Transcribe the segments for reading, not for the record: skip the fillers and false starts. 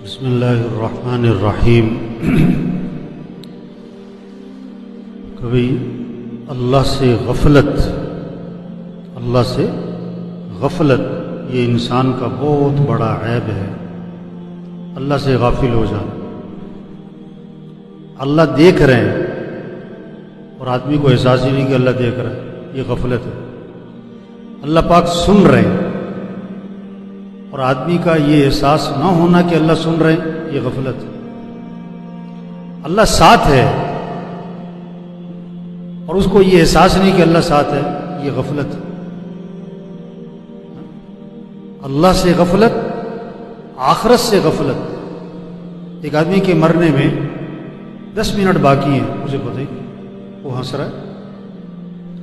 بسم اللہ الرحمن الرحیم۔ کبھی اللہ سے غفلت یہ انسان کا بہت بڑا عیب ہے۔ اللہ سے غافل ہو جانا، اللہ دیکھ رہے ہیں اور آدمی کو احساس ہی نہیں کہ اللہ دیکھ رہا ہے، یہ غفلت ہے۔ اللہ پاک سن رہے ہیں اور آدمی کا یہ احساس نہ ہونا کہ اللہ سن رہے ہیں، یہ غفلت ہے۔ اللہ ساتھ ہے اور اس کو یہ احساس نہیں کہ اللہ ساتھ ہے، یہ غفلت ہے۔ اللہ سے غفلت، آخرت سے غفلت۔ ایک آدمی کے مرنے میں 10 منٹ باقی ہیں، مجھے پتہ ہی وہ ہنس رہا ہے۔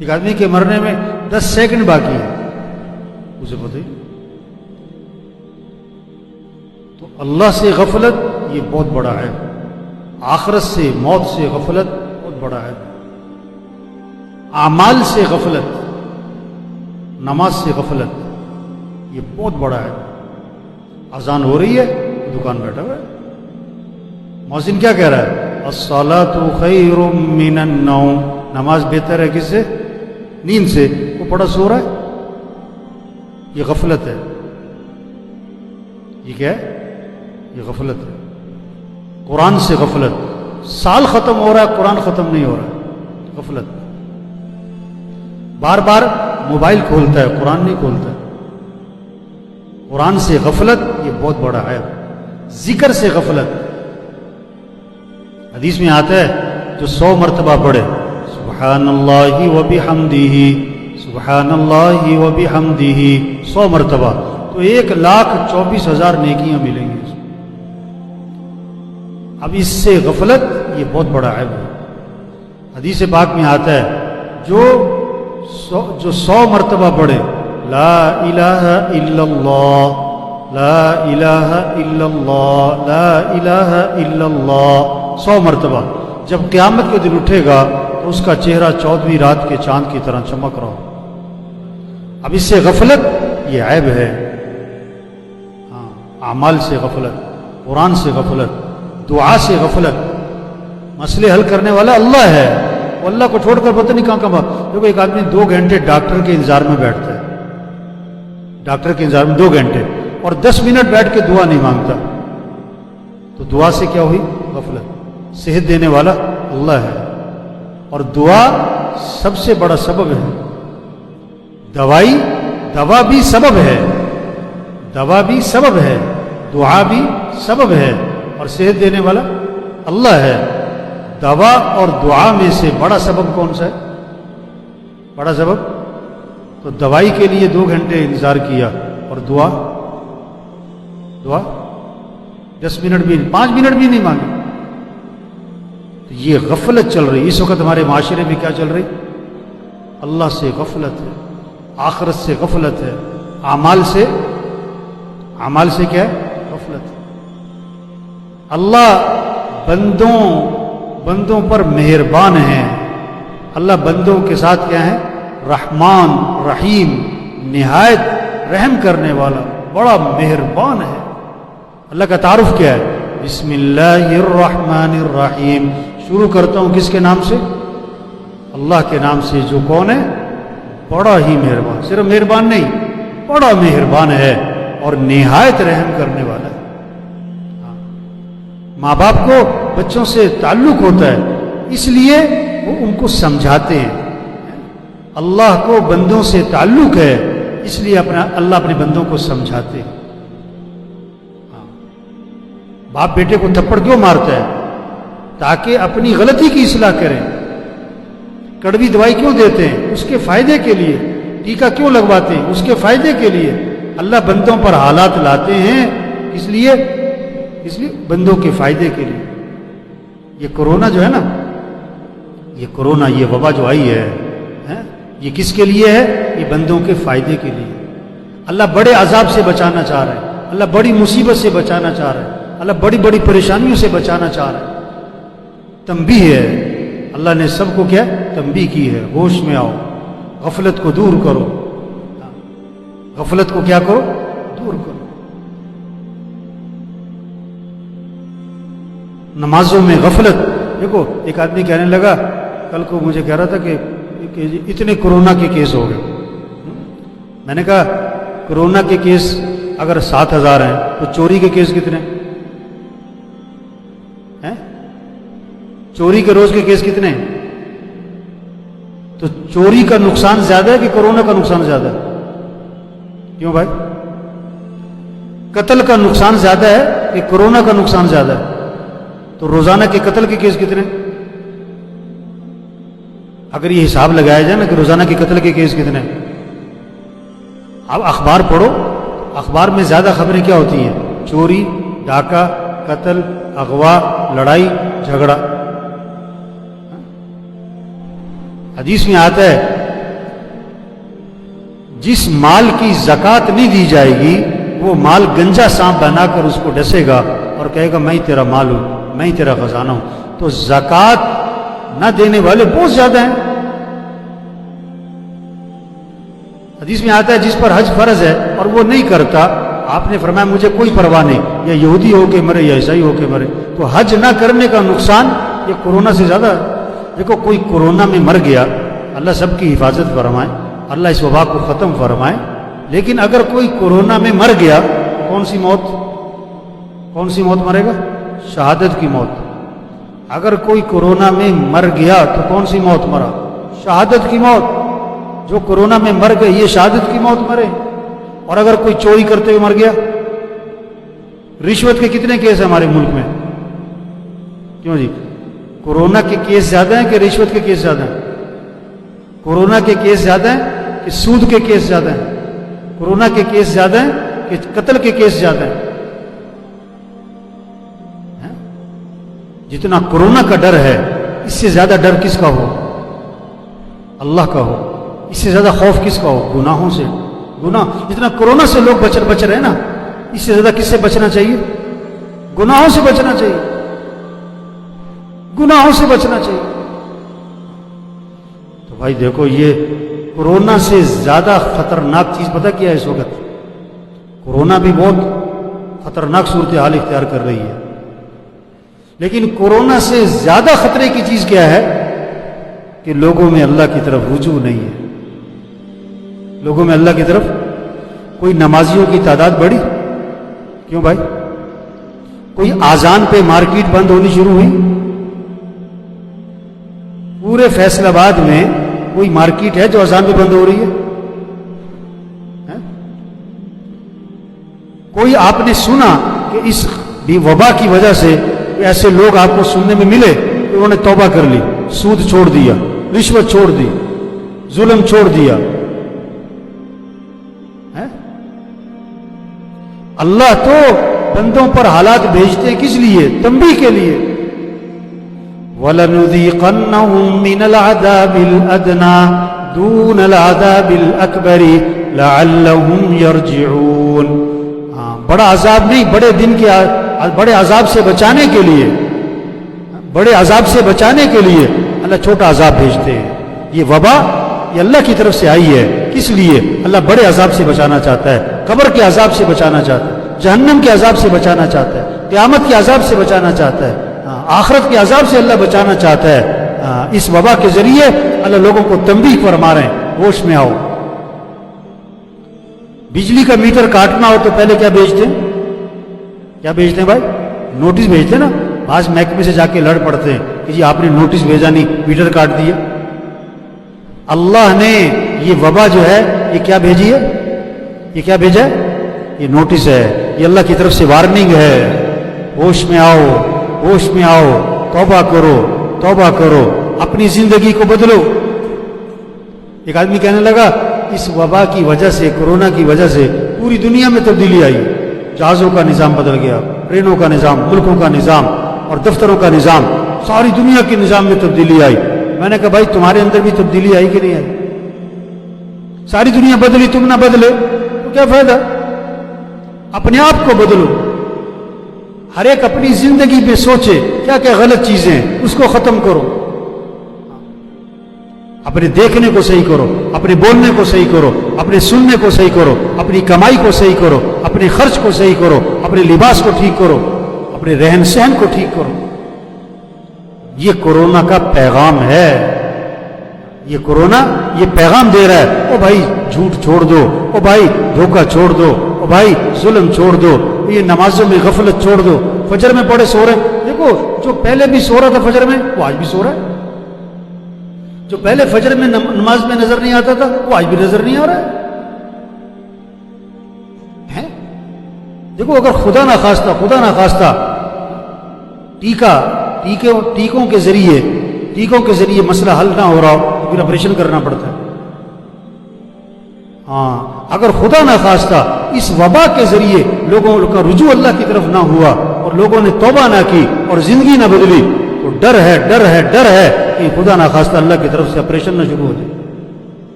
ایک آدمی کے مرنے میں 10 سیکنڈ باقی ہیں، مجھے پتہ ہی۔ تو اللہ سے غفلت یہ بہت بڑا ہے، آخرت سے، موت سے غفلت بہت بڑا ہے۔ اعمال سے غفلت، نماز سے غفلت یہ بہت بڑا ہے۔ اذان ہو رہی ہے، دکان بیٹھا ہوا ہے، مؤذن کیا کہہ رہا ہے؟ الصلاۃ خیر من النوم، نماز بہتر ہے کس سے؟ نیند سے۔ وہ پڑا سو رہا ہے، یہ غفلت ہے۔ یہ کیا ہے؟ یہ غفلت ہے۔ قرآن سے غفلت، سال ختم ہو رہا ہے قرآن ختم نہیں ہو رہا ہے، غفلت۔ بار بار موبائل کھولتا ہے، قرآن نہیں کھولتا ہے، قرآن سے غفلت یہ بہت بڑا ہے۔ ذکر سے غفلت، حدیث میں آتا ہے جو 100 مرتبہ پڑھے سبحان اللہ و بحمدہ، سبحان اللہ و بحمدہ 100 مرتبہ، تو 1,24,000 نیکیاں ملیں گی۔ اب اس سے غفلت یہ بہت بڑا عیب ہے۔ حدیث پاک میں آتا ہے جو 100 مرتبہ پڑھے لا الہ الا اللہ، لا الہ الا اللہ، لا الہ الا اللہ 100 مرتبہ، جب قیامت کے دن اٹھے گا تو اس کا چہرہ 14ویں رات کے چاند کی طرح چمک رہا ہو۔ اب اس سے غفلت یہ عیب ہے۔ اعمال سے غفلت، قرآن سے غفلت، دعا سے غفلت۔ مسئلے حل کرنے والا اللہ ہے، وہ اللہ کو چھوڑ کر پتہ نہیں کہاں کہاں۔ دیکھو ایک آدمی 2 گھنٹے ڈاکٹر کے انتظار میں بیٹھتا ہے، ڈاکٹر کے انتظار میں 2 گھنٹے، اور 10 منٹ بیٹھ کے دعا نہیں مانگتا، تو دعا سے کیا ہوئی؟ غفلت۔ صحت دینے والا اللہ ہے، اور دعا سب سے بڑا سبب ہے۔ دوا بھی سبب ہے، دوا بھی سبب ہے، دعا بھی سبب ہے، اور صحت دینے والا اللہ ہے۔ دوا اور دعا میں سے بڑا سبب کون سا ہے؟ بڑا سبب تو دوائی کے لیے 2 گھنٹے انتظار کیا، اور دعا 10 منٹ بھی، 5 منٹ بھی نہیں مانگے۔ تو یہ غفلت چل رہی اس وقت ہمارے معاشرے میں۔ کیا چل رہی؟ اللہ سے غفلت ہے، آخرت سے غفلت ہے، اعمال سے کیا ہے؟ غفلت ہے۔ اللہ بندوں پر مہربان ہے، اللہ بندوں کے ساتھ کیا ہے؟ رحمان رحیم، نہایت رحم کرنے والا، بڑا مہربان ہے۔ اللہ کا تعارف کیا ہے؟ بسم اللہ الرحمن الرحیم۔ شروع کرتا ہوں کس کے نام سے؟ اللہ کے نام سے، جو کون ہے؟ بڑا ہی مہربان، صرف مہربان نہیں، بڑا مہربان ہے اور نہایت رحم کرنے والا ہے۔ ماں باپ کو بچوں سے تعلق ہوتا ہے، اس لیے وہ ان کو سمجھاتے ہیں۔ اللہ کو بندوں سے تعلق ہے، اس لیے اللہ اپنے بندوں کو سمجھاتے ہیں۔ باپ بیٹے کو تھپڑ کیوں مارتا ہے؟ تاکہ اپنی غلطی کی اصلاح کریں۔ کڑوی دوائی کیوں دیتے ہیں؟ اس کے فائدے کے لیے۔ ٹیکہ کیوں لگواتے ہیں؟ اس کے فائدے کے لیے۔ اللہ بندوں پر حالات لاتے ہیں، اس لیے بندوں کے فائدے کے لیے۔ یہ کورونا جو ہے نا، یہ وبا جو آئی ہے، یہ کس کے لیے ہے؟ یہ بندوں کے فائدے کے لیے۔ اللہ بڑے عذاب سے بچانا چاہ رہا ہے، اللہ بڑی مصیبت سے بچانا چاہ رہا ہے، اللہ بڑی بڑی پریشانیوں سے بچانا چاہ رہا ہے۔ تنبیہ ہے، اللہ نے سب کو کیا تنبیہ کی ہے، ہوش میں آؤ، غفلت کو دور کرو، غفلت کو کیا کرو؟ دور کرو۔ نمازوں میں غفلت. دیکھو ایک آدمی کہنے لگا کل کو مجھے کہہ رہا تھا کہ اتنے کورونا کے کیس ہو گئے. میں نے کہا کورونا کے کیس اگر 7,000 ہیں تو چوری کے کیس کتنے ہیں؟ چوری کے روز کے کیس کتنے ہیں؟ تو چوری کا نقصان زیادہ ہے کہ کورونا کا نقصان زیادہ ہے؟ کیوں بھائی؟ قتل کا نقصان زیادہ ہے کہ کورونا کا نقصان زیادہ ہے؟ تو روزانہ کے قتل کے کیس کتنے؟ اگر یہ حساب لگایا جائے نا کہ روزانہ کے قتل کے کیس کتنے، اب اخبار پڑھو، اخبار میں زیادہ خبریں کیا ہوتی ہیں؟ چوری، ڈاکہ، قتل، اغوا، لڑائی جھگڑا. حدیث میں آتا ہے جس مال کی زکوٰۃ نہیں دی جائے گی وہ مال گنجا سانپ بنا کر اس کو ڈسے گا اور کہے گا میں ہی تیرا مال ہوں، میں ہی تیرا خزانہ ہوں. تو زکوٰۃ نہ دینے والے بہت زیادہ ہیں. حدیث میں آتا ہے جس پر حج فرض ہے اور وہ نہیں کرتا، آپ نے فرمایا مجھے کوئی پرواہ نہیں، یا یہودی ہو کے مرے یا عیسائی ہو کے مرے. تو حج نہ کرنے کا نقصان یہ کورونا سے زیادہ ہے. دیکھو کوئی کورونا میں مر گیا، اللہ سب کی حفاظت فرمائے، اللہ اس وبا کو ختم فرمائے. لیکن اگر کوئی کورونا میں مر گیا، کون سی موت مرے گا؟ شہادت کی موت. اگر کوئی کورونا میں مر گیا تو کون سی موت مرا؟ شہادت کی موت. جو کورونا میں مر گئے یہ شہادت کی موت مرے. اور اگر کوئی چوری کرتے ہوئے مر گیا، رشوت کے کتنے کیس ہیں ہمارے ملک میں؟ کیوں جی؟ کورونا کے کیس زیادہ ہیں کہ رشوت کے کیس زیادہ ہیں؟ کورونا کے کیس زیادہ ہیں کہ سود کے کیس زیادہ ہیں؟ کورونا کے کیس زیادہ ہیں کہ قتل کے کیس زیادہ ہیں؟ جتنا کورونا کا ڈر ہے اس سے زیادہ ڈر کس کا ہو؟ اللہ کا ہو. اس سے زیادہ خوف کس کا ہو؟ گناہوں سے. گناہ جتنا کورونا سے لوگ بچ رہے ہیں نا، اس سے زیادہ کس سے بچنا چاہیے؟ گناہوں سے بچنا چاہیے. گناہوں سے بچنا چاہیے. تو بھائی دیکھو یہ کورونا سے زیادہ خطرناک چیز پتہ کیا ہے اس وقت؟ کورونا بھی بہت خطرناک صورتحال اختیار کر رہی ہے، لیکن کورونا سے زیادہ خطرے کی چیز کیا ہے؟ کہ لوگوں میں اللہ کی طرف رجوع نہیں ہے. لوگوں میں اللہ کی طرف. کوئی نمازیوں کی تعداد بڑھی. کیوں بھائی؟ کوئی آذان پہ مارکیٹ بند ہونی شروع ہوئی. پورے فیصل آباد میں کوئی مارکیٹ ہے جو آذان پہ بند ہو رہی ہے؟ کوئی آپ نے سنا کہ اس وبا کی وجہ سے ایسے لوگ آپ کو سننے میں ملے کہ انہوں نے توبہ کر لی، سود چھوڑ دیا، رشوت چھوڑ دی، ظلم چھوڑ دیا؟ اللہ تو بندوں پر حالات بھیجتے کس لیے؟ تنبیہ کے لیے. وَلَنُذِيقَنَّهُم مِّنَ الْعَذَابِ الْأَدْنَىٰ دُونَ الْعَذَابِ الْأَكْبَرِ لَعَلَّهُمْ يَرْجِعُونَ. بڑا عذاب نہیں، بڑے دن کے بڑے عذاب سے بچانے کے لیے، بڑے عذاب سے بچانے کے لیے اللہ چھوٹا عذاب بھیجتے ہیں. یہ وبا یہ اللہ کی طرف سے آئی ہے. کس لیے؟ اللہ بڑے عذاب سے بچانا چاہتا ہے، قبر کے عذاب سے بچانا چاہتا ہے، جہنم کے عذاب سے بچانا چاہتا ہے، قیامت کے عذاب سے بچانا چاہتا ہے، آخرت کے عذاب سے اللہ بچانا چاہتا ہے. اس وبا کے ذریعے اللہ لوگوں کو تنبیہ فرما رہے ہیں، ہوش میں آؤ. بجلی کا میٹر کاٹنا ہو تو پہلے کیا بھیجتے ہیں؟ کیا بھیجتے ہیں بھائی؟ نوٹس بھیجتے ہیں نا. بعض محکمے سے جا کے لڑ پڑتے ہیں کہ جی آپ نے نوٹس بھیجا نہیں، میٹر کاٹ دیا. اللہ نے یہ وبا جو ہے یہ کیا بھیجی ہے؟ یہ کیا بھیجا ہے؟ یہ نوٹس ہے، یہ اللہ کی طرف سے وارننگ ہے. ہوش میں آؤ، ہوش میں آؤ، توبہ کرو، توبہ کرو، اپنی زندگی کو بدلو. ایک آدمی کہنے لگا اس وبا کی وجہ سے، کورونا کی وجہ سے پوری دنیا میں تبدیلی آئی. جہازوں کا نظام بدل گیا، ٹرینوں کا نظام، ملکوں کا نظام اور دفتروں کا نظام، ساری دنیا کے نظام میں تبدیلی آئی. میں نے کہا بھائی تمہارے اندر بھی تبدیلی آئی کہ نہیں آئی؟ ساری دنیا بدلی، تم نہ بدلے تو کیا فائدہ؟ اپنے آپ کو بدلو. ہر ایک اپنی زندگی پہ سوچے کیا کیا غلط چیزیں ہیں، اس کو ختم کرو. اپنے دیکھنے کو صحیح کرو، اپنے بولنے کو صحیح کرو، اپنے سننے کو صحیح کرو، اپنی کمائی کو صحیح کرو، اپنے خرچ کو صحیح کرو، اپنے لباس کو ٹھیک کرو، اپنے رہن سہن کو ٹھیک کرو. یہ کورونا کا پیغام ہے. یہ کورونا یہ پیغام دے رہا ہے، او بھائی جھوٹ چھوڑ دو، او بھائی دھوکہ چھوڑ دو، او بھائی ظلم چھوڑ دو، یہ نمازوں میں غفلت چھوڑ دو. فجر میں پڑے سو رہے، دیکھو جو پہلے بھی سو رہا تھا فجر میں وہ آج بھی سو رہا ہے. جو پہلے فجر میں نماز میں نظر نہیں آتا تھا وہ آج بھی نظر نہیں آ رہا ہے. دیکھو اگر خدا نہ خواستہ ٹیکوں کے ذریعے مسئلہ حل نہ ہو رہا ہو تو پھر آپریشن کرنا پڑتا ہے. ہاں اگر خدا نہ خواستہ اس وبا کے ذریعے لوگوں کا رجوع اللہ کی طرف نہ ہوا اور لوگوں نے توبہ نہ کی اور زندگی نہ بدلی تو ڈر ہے کہ خدا نہ خواستہ اللہ کی طرف سے آپریشن نہ شروع ہو جائے.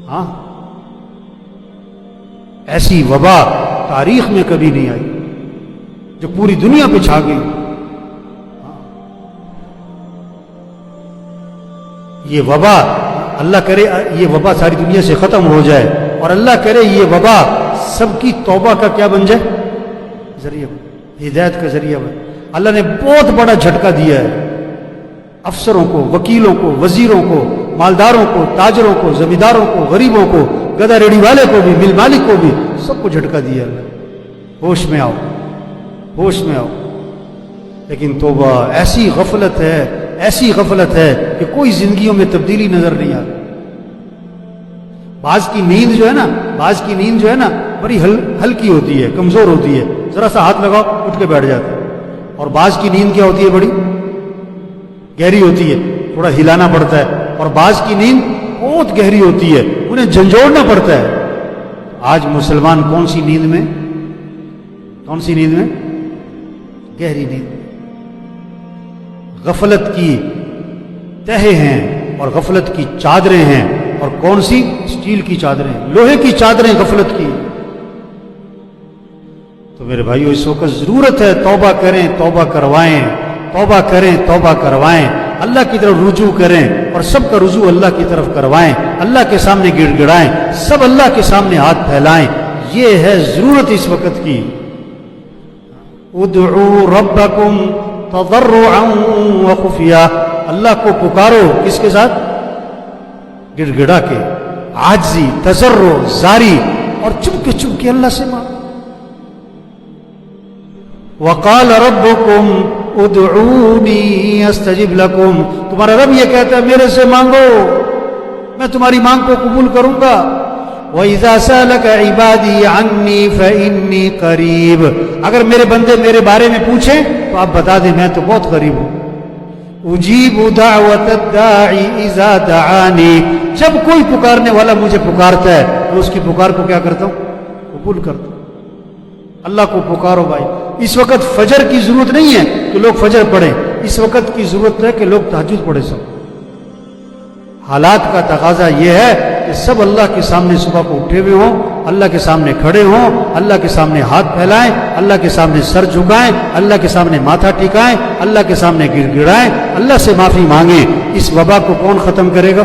ہاں ایسی وبا تاریخ میں کبھی نہیں آئی جو پوری دنیا پہ چھا گئی. یہ وبا اللہ کرے یہ وبا ساری دنیا سے ختم ہو جائے اور اللہ کرے یہ وبا سب کی توبہ کا کیا بن جائے، ذریعہ، ہدایت کا ذریعہ بن. اللہ نے بہت بڑا جھٹکا دیا ہے افسروں کو، وکیلوں کو، وزیروں کو، مالداروں کو، تاجروں کو، زمینداروں کو، غریبوں کو، گدا ریڑھی والے کو بھی، مل مالک کو بھی، سب کو جھٹکا دیا اللہ. ہوش میں آؤ. لیکن توبہ ایسی غفلت ہے کہ کوئی زندگیوں میں تبدیلی نظر نہیں آتی. بعض کی نیند جو ہے نا بڑی ہلکی ہوتی ہے، کمزور ہوتی ہے، ذرا سا ہاتھ لگاؤ اٹھ کے بیٹھ جاتا ہے. اور بعض کی نیند کیا ہوتی ہے، بڑی گہری ہوتی ہے، تھوڑا ہلانا پڑتا ہے. اور بعض کی نیند بہت گہری ہوتی ہے، انہیں جھنجھوڑنا پڑتا ہے. آج مسلمان کون سی نیند میں؟ گہری نیند. غفلت کی تہے ہیں اور غفلت کی چادریں ہیں. اور کون سی؟ اسٹیل کی چادریں، لوہے کی چادریں غفلت کی. تو میرے بھائیو اس وقت ضرورت ہے توبہ کروائیں، اللہ کی طرف رجوع کریں اور سب کا رجوع اللہ کی طرف کروائیں، اللہ کے سامنے گڑ گڑائیں، سب اللہ کے سامنے ہاتھ پھیلائیں. یہ ہے ضرورت اس وقت کی. ادعوا ربکم تضرعا وخفیا، اللہ کو پکارو کس کے ساتھ؟ گڑ گڑا کے، عاجزی، تضرع، زاری، اور چپ کے اللہ سے مانگو. وقال ربکم ادعونی استجب لکم، تمہارا رب یہ کہتا ہے میرے سے مانگو میں تمہاری مانگ کو قبول کروں گا. وَإِذَا سَأَلَكَ عِبَادِي عَنِّي فَإِنِّي قَرِيبٌ، اگر میرے بندے میرے بارے میں پوچھیں تو آپ بتا دیں میں تو بہت قریب ہوں. اجیب دعوت الداعی اذا دعانی، جب کوئی پکارنے والا مجھے پکارتا ہے تو اس کی پکار کو کیا کرتا ہوں؟ قبول کرتا ہوں. اللہ کو پکارو بھائی. اس وقت فجر کی ضرورت نہیں ہے کہ لوگ فجر پڑھیں، اس وقت کی ضرورت ہے کہ لوگ تہجد پڑھیں. سب حالات کا تقاضا یہ ہے کہ سب اللہ کے سامنے صبح کو اٹھے ہوئے ہوں، اللہ کے سامنے کھڑے ہوں، اللہ کے سامنے ہاتھ پھیلائیں، اللہ کے سامنے سر جھکائیں، اللہ کے سامنے ماتھا ٹکائیں، اللہ کے سامنے گڑ گڑائیں، اللہ سے معافی مانگیں. اس وبا کو کون ختم کرے گا؟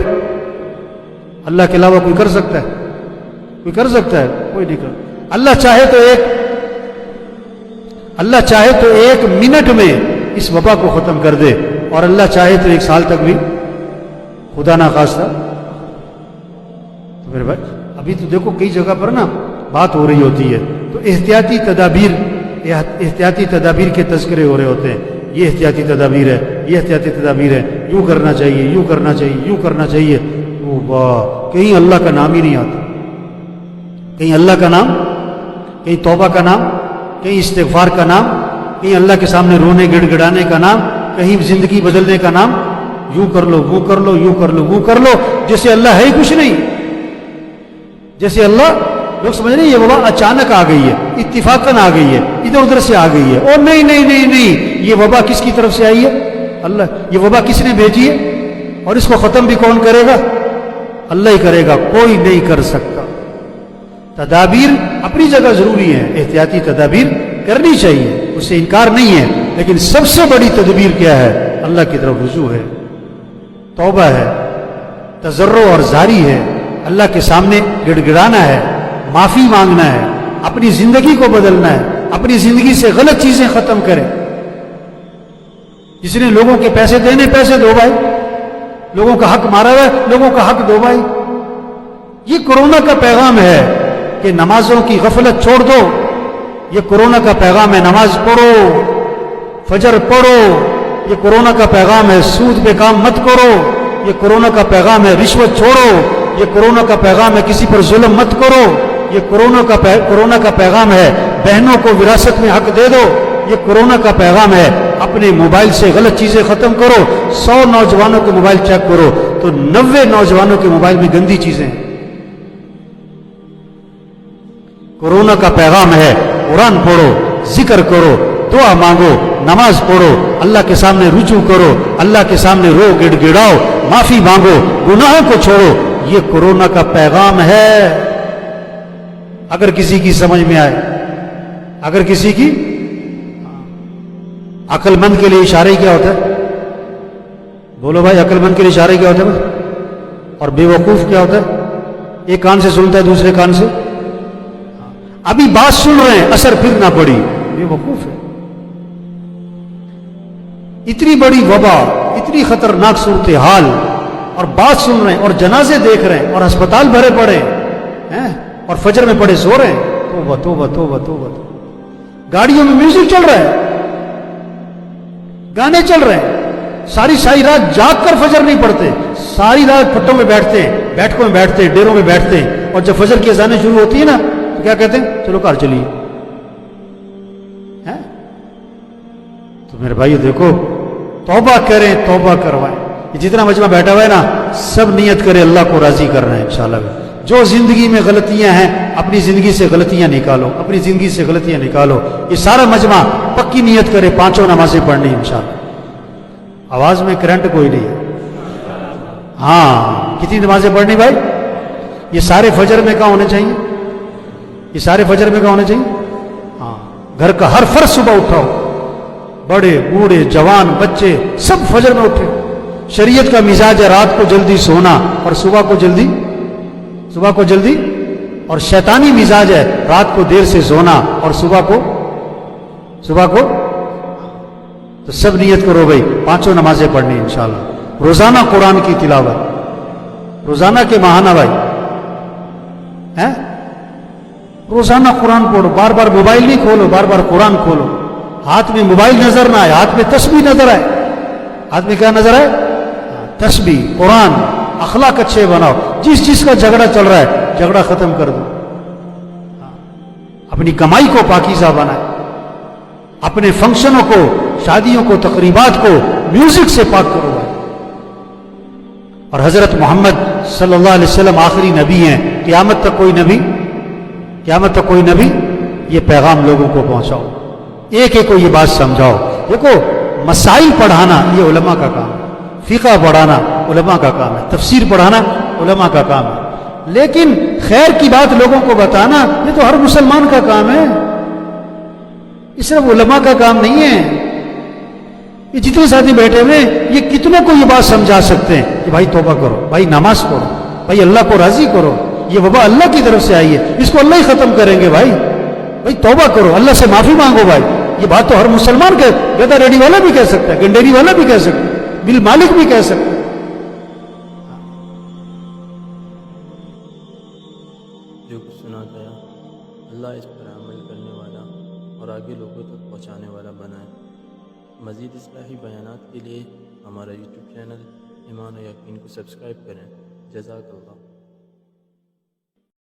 اللہ کے علاوہ کوئی کر سکتا ہے؟ کوئی نہیں کر. اللہ چاہے تو ایک منٹ میں اس وبا کو ختم کر دے، اور اللہ چاہے تو 1 سال تک بھی، خدا نہ خواستہ. تو میرے بھائی ابھی تو دیکھو کئی جگہ پر نا بات ہو رہی ہوتی ہے تو احتیاطی تدابیر کے تذکرے ہو رہے ہوتے ہیں. یہ احتیاطی تدابیر ہے، یوں کرنا چاہیے. کہیں اللہ کا نام ہی نہیں آتا، کہیں اللہ کا نام، کہیں توبہ کا نام، کہیں استغفار کا نام، کہیں اللہ کے سامنے رونے گڑ گڑانے کا نام، کہیں زندگی بدلنے کا نام. یوں کر لو، وہ کر لو، جیسے اللہ ہے ہی کچھ نہیں. جیسے اللہ، لوگ سمجھ رہے ہیں یہ وبا اچانک آ گئی ہے، اتفاقاً آ گئی ہے، ادھر ادھر سے آ گئی ہے. اور نہیں، یہ وبا کس کی طرف سے آئی ہے؟ اللہ. یہ وبا کس نے بھیجی ہے؟ اور اس کو ختم بھی کون کرے گا؟ اللہ ہی کرے گا، کوئی نہیں کر سکتا. تدابیر اپنی جگہ ضروری ہیں، احتیاطی تدابیر کرنی چاہیے، اس سے انکار نہیں ہے. لیکن سب سے بڑی تدبیر کیا ہے؟ اللہ کی طرف رجوع ہے، توبہ ہے، تضرع اور زاری ہے، اللہ کے سامنے گڑ گڑانا ہے، معافی مانگنا ہے، اپنی زندگی کو بدلنا ہے، اپنی زندگی سے غلط چیزیں ختم کریں. جس نے لوگوں کے پیسے دینے پیسے دو بھائی، لوگوں کا حق مارا ہوا ہے، لوگوں کا حق دو بھائی۔ یہ کورونا کا پیغام ہے کہ نمازوں کی غفلت چھوڑ دو، یہ کورونا کا پیغام ہے نماز پڑھو، فجر پڑھو، یہ کورونا کا پیغام ہے سود پہ کام مت کرو، یہ کورونا کا پیغام ہے رشوت چھوڑو، یہ کورونا کا پیغام ہے کسی پر ظلم مت کرو، یہ کورونا کا پیغام ہے بہنوں کو وراثت میں حق دے دو، یہ کورونا کا پیغام ہے اپنے موبائل سے غلط چیزیں ختم کرو۔ 100 نوجوانوں کے موبائل چیک کرو تو 90 نوجوانوں کے موبائل میں گندی چیزیں ہیں۔ کورونا کا پیغام ہے قرآن پڑھو، ذکر کرو، دعا مانگو، نماز پڑھو، اللہ کے سامنے رجوع کرو، اللہ کے سامنے رو گڑ گڑاؤ، معافی مانگو، گناہوں کو چھوڑو، یہ کورونا کا پیغام ہے۔ اگر کسی کی سمجھ میں آئے، اگر کسی کی، عقل مند کے لیے اشارے کیا ہوتا ہے؟ بولو بھائی، عقل مند کے لیے اشارے کیا ہوتا ہے؟ اور بے وقوف کیا ہوتا ہے؟ ایک کان سے سنتا ہے دوسرے کان سے، ابھی بات سن رہے ہیں اثر پھر نہ پڑی، بے وقوف ہے۔ اتنی بڑی وبا، اتنی خطرناک صورتحال، اور بات سن رہے ہیں اور جنازے دیکھ رہے ہیں اور ہسپتال بھرے پڑے ہیں اور فجر میں پڑے سو رہے ہیں۔ توبہ توبہ توبہ توبہ۔ گاڑیوں میں میوزک چل رہا ہے، گانے چل رہے ہیں، ساری رات جاگ کر فجر نہیں پڑھتے، ساری رات پھٹوں میں بیٹھتے ہیں، بیٹھکوں میں بیٹھتے ہیں، ڈیروں میں بیٹھتے ہیں، اور جب فجر کی اذانیں شروع ہوتی ہے نا تو کیا کہتے ہیں؟ چلو گھر چلیے۔ تو میرے بھائی دیکھو، توبہ کریں، توبہ کروائیں۔ یہ جتنا مجمع بیٹھا ہوا ہے نا، سب نیت کرے اللہ کو راضی کرنا ہے انشاءاللہ۔ جو زندگی میں غلطیاں ہیں اپنی زندگی سے غلطیاں نکالو، اپنی زندگی سے غلطیاں نکالو۔ یہ سارا مجمع پکی نیت کرے 5 نمازیں پڑھنی انشاءاللہ۔ آواز میں کرنٹ کوئی نہیں ہے؟ ہاں، کتنی نمازیں پڑھنی بھائی؟ یہ سارے فجر میں کہاں ہونے چاہیے؟ یہ سارے فجر میں کہاں ہونے چاہیے؟ ہاں، گھر کا ہر فرد صبح اٹھاؤ، بڑے بوڑھے جوان بچے سب فجر میں اٹھے۔ شریعت کا مزاج ہے رات کو جلدی سونا اور صبح کو جلدی، اور شیطانی مزاج ہے رات کو دیر سے سونا اور صبح کو تو سب نیت کرو بھائی 5 نمازیں پڑھنی انشاءاللہ۔ روزانہ قرآن کی تلاوت، روزانہ کے ماہانہ بھائی، روزانہ قرآن پڑھو، بار بار موبائل نہیں کھولو، بار بار قرآن کھولو۔ ہاتھ میں موبائل نظر نہ آئے، ہاتھ میں تسبیح نظر آئے۔ ہاتھ میں کیا نظر آئے؟ تسبیح، قرآن۔ اخلاق اچھے بناؤ، جس چیز کا جھگڑا چل رہا ہے جھگڑا ختم کر دو۔ اپنی کمائی کو پاکیزہ بنائے، اپنے فنکشنوں کو، شادیوں کو، تقریبات کو میوزک سے پاک کرو بھائی۔ اور حضرت محمد صلی اللہ علیہ وسلم آخری نبی ہیں، قیامت تک کوئی نبی یہ پیغام لوگوں کو پہنچاؤ، ایک ایک کو یہ بات سمجھاؤ۔ دیکھو، مسائل پڑھانا یہ علماء کا کام ہے، فقہ پڑھانا علماء کا کام ہے، تفسیر پڑھانا علماء کا کام ہے، لیکن خیر کی بات لوگوں کو بتانا یہ تو ہر مسلمان کا کام ہے، یہ صرف علماء کا کام نہیں ہے۔ یہ جتنے ساتھی بیٹھے ہوئے یہ کتنوں کو یہ بات سمجھا سکتے ہیں کہ بھائی توبہ کرو، بھائی نماز پڑھو، بھائی اللہ کو راضی کرو، یہ وبا اللہ کی طرف سے آئی ہے، اس کو اللہ ہی ختم کریں گے بھائی توبہ کرو، اللہ سے معافی مانگو بھائی۔ یہ بات تو ہر مسلمان کے، گدا ریڈی والا بھی کہہ سکتا ہے، گنڈیری والا بھی کہہ سکتا ہے، بل مالک بھی کہہ سکتا ہے۔ جو کچھ سنا گیا اللہ اس پر عمل کرنے والا اور آگے لوگوں تک پہنچانے والا بنائے۔ مزید اصلاحی بیانات کے لیے ہمارا یوٹیوب چینل ایمان و یقین کو سبسکرائب کریں۔ جزاک اللہ۔